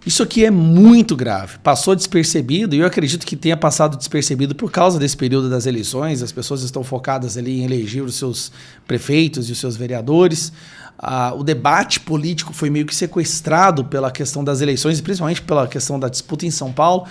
Isso aqui é muito grave, passou despercebido e eu acredito que tenha passado despercebido por causa desse período das eleições, as pessoas estão focadas ali em eleger os seus prefeitos e os seus vereadores. O debate político foi meio que sequestrado pela questão das eleições, principalmente pela questão da disputa em São Paulo,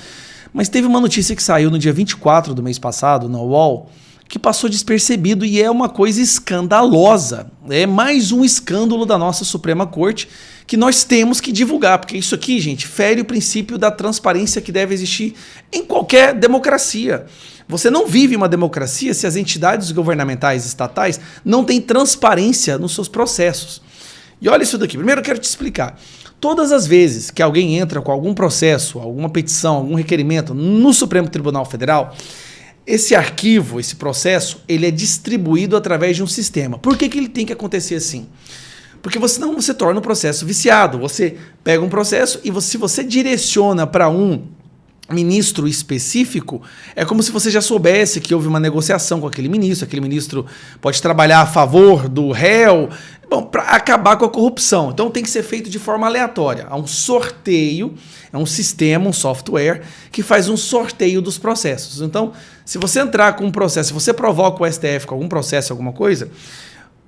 mas teve uma notícia que saiu no dia 24 do mês passado, na UOL, que passou despercebido e é uma coisa escandalosa. É mais um escândalo da nossa Suprema Corte que nós temos que divulgar, porque isso aqui, gente, fere o princípio da transparência que deve existir em qualquer democracia. Você não vive uma democracia se as entidades governamentais estatais não têm transparência nos seus processos. E olha isso daqui. Primeiro eu quero te explicar. Todas as vezes que alguém entra com algum processo, alguma petição, algum requerimento no Supremo Tribunal Federal, esse arquivo, esse processo, ele é distribuído através de um sistema. Por que ele tem que acontecer assim? Porque senão você torna o processo viciado. Você pega um processo e se você direciona para um ministro específico, é como se você já soubesse que houve uma negociação com aquele ministro pode trabalhar a favor do réu, para acabar com a corrupção. Então tem que ser feito de forma aleatória. Há um sorteio, é um sistema, um software, que faz um sorteio dos processos. Então, se você entrar com um processo, se você provoca o STF com algum processo, alguma coisa,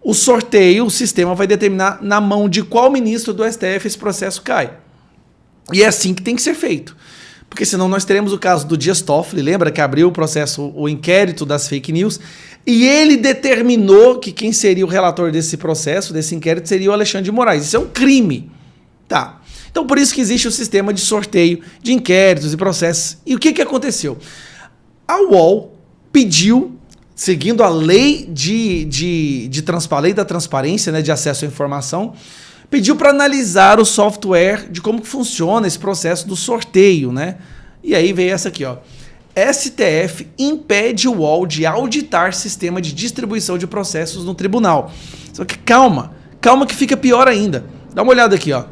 o sorteio, o sistema vai determinar na mão de qual ministro do STF esse processo cai. E é assim que tem que ser feito. Porque senão nós teremos o caso do Dias Toffoli, lembra que abriu o processo, o inquérito das fake news, e ele determinou que quem seria o relator desse processo, desse inquérito, seria o Alexandre de Moraes. Isso é um crime. Tá. Então por isso que existe o sistema de sorteio de inquéritos e processos. E o que aconteceu? A UOL pediu, seguindo a lei lei da transparência, né, de acesso à informação, pediu para analisar o software de como que funciona esse processo do sorteio, né? E aí veio essa aqui, ó. STF impede o UOL de auditar sistema de distribuição de processos no tribunal. Só que calma que fica pior ainda. Dá uma olhada aqui, ó.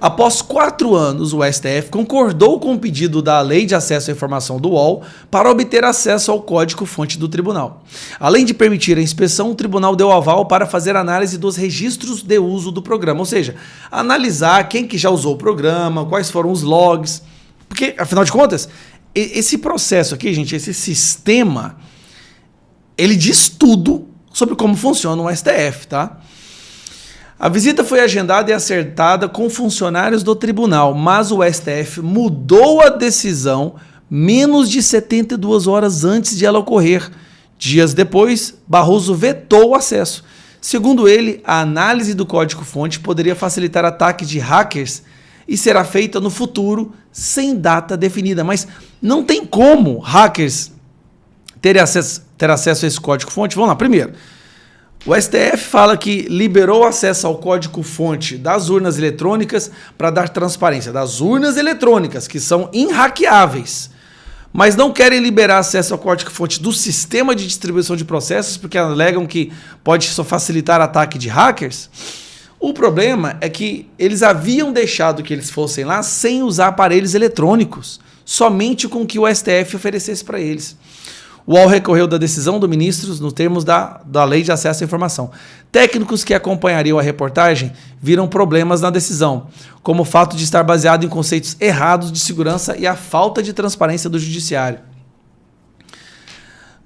Após 4 anos, o STF concordou com o pedido da Lei de Acesso à Informação do UOL para obter acesso ao código-fonte do tribunal. Além de permitir a inspeção, o tribunal deu aval para fazer análise dos registros de uso do programa, ou seja, analisar quem que já usou o programa, quais foram os logs, porque, afinal de contas, esse processo aqui, gente, esse sistema, ele diz tudo sobre como funciona o STF, tá? A visita foi agendada e acertada com funcionários do tribunal, mas o STF mudou a decisão menos de 72 horas antes de ela ocorrer. Dias depois, Barroso vetou o acesso. Segundo ele, a análise do código-fonte poderia facilitar ataques de hackers e será feita no futuro sem data definida. Mas não tem como hackers ter acesso a esse código-fonte. Vamos lá, primeiro. O STF fala que liberou acesso ao código-fonte das urnas eletrônicas para dar transparência. Das urnas eletrônicas, que são inhackeáveis. Mas não querem liberar acesso ao código-fonte do sistema de distribuição de processos porque alegam que pode só facilitar ataque de hackers. O problema é que eles haviam deixado que eles fossem lá sem usar aparelhos eletrônicos, somente com o que o STF oferecesse para eles. O UOL recorreu da decisão do ministro nos termos da Lei de Acesso à Informação. Técnicos que acompanhariam a reportagem viram problemas na decisão, como o fato de estar baseado em conceitos errados de segurança e a falta de transparência do judiciário.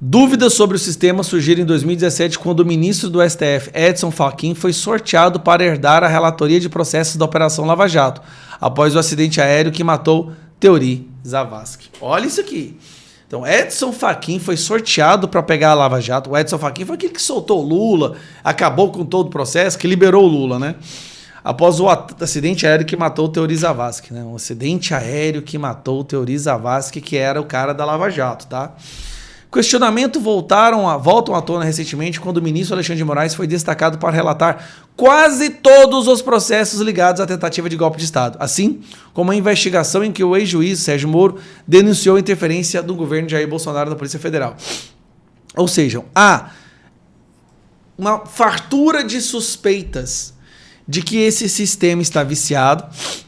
Dúvidas sobre o sistema surgiram em 2017, quando o ministro do STF, Edson Fachin, foi sorteado para herdar a relatoria de processos da Operação Lava Jato, após o acidente aéreo que matou Teori Zavascki. Olha isso aqui. Então, Edson Fachin foi sorteado para pegar a Lava Jato. O Edson Fachin foi aquele que soltou o Lula, acabou com todo o processo, que liberou o Lula, né? Após o acidente aéreo que matou o Teori Zavascki, né? Um acidente aéreo que matou o Teori Zavascki, que era o cara da Lava Jato, tá? Questionamento voltam à tona recentemente quando o ministro Alexandre de Moraes foi destacado para relatar quase todos os processos ligados à tentativa de golpe de Estado, assim como a investigação em que o ex-juiz Sérgio Moro denunciou a interferência do governo de Jair Bolsonaro na Polícia Federal. Ou seja, há uma fartura de suspeitas de que esse sistema está viciado,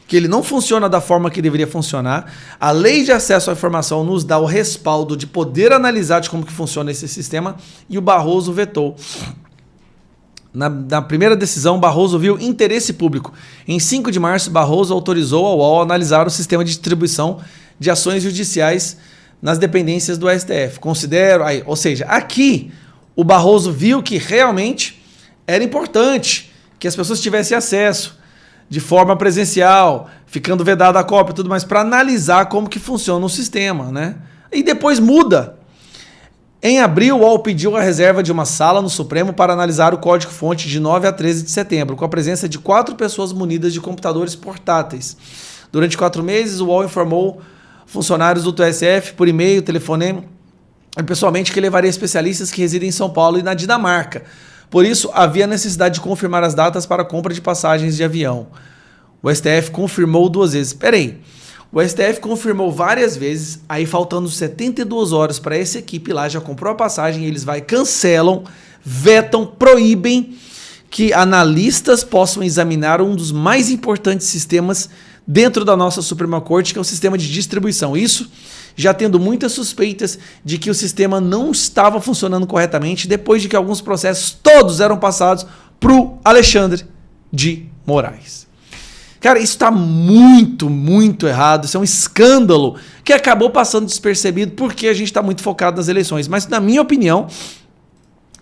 que ele não funciona da forma que deveria funcionar. A Lei de Acesso à Informação nos dá o respaldo de poder analisar de como que funciona esse sistema e o Barroso vetou. Na primeira decisão, Barroso viu interesse público. Em 5 de março, Barroso autorizou a UOL a analisar o sistema de distribuição de ações judiciais nas dependências do STF. Ou seja, aqui o Barroso viu que realmente era importante que as pessoas tivessem acesso de forma presencial, ficando vedada a cópia e tudo mais, para analisar como que funciona o sistema, né? E depois muda. Em abril, o UOL pediu a reserva de uma sala no Supremo para analisar o código-fonte de 9 a 13 de setembro, com a presença de 4 pessoas munidas de computadores portáteis. Durante 4 meses, o UOL informou funcionários do TSF por e-mail, telefonema e pessoalmente que levaria especialistas que residem em São Paulo e na Dinamarca. Por isso, havia necessidade de confirmar as datas para a compra de passagens de avião. O STF confirmou 2 vezes. Peraí. O STF confirmou várias vezes, aí faltando 72 horas para essa equipe lá, já comprou a passagem, eles cancelam, vetam, proíbem que analistas possam examinar um dos mais importantes sistemas dentro da nossa Suprema Corte, que é o sistema de distribuição. Isso já tendo muitas suspeitas de que o sistema não estava funcionando corretamente, depois de que alguns processos todos eram passados para o Alexandre de Moraes. Cara, isso está muito, muito errado. Isso é um escândalo que acabou passando despercebido porque a gente está muito focado nas eleições. Mas, na minha opinião,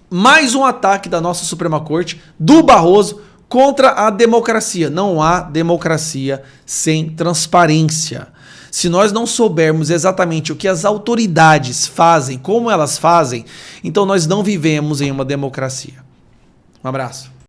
mais um ataque da nossa Suprema Corte, do Barroso, contra a democracia. Não há democracia sem transparência. Se nós não soubermos exatamente o que as autoridades fazem, como elas fazem, então nós não vivemos em uma democracia. Um abraço.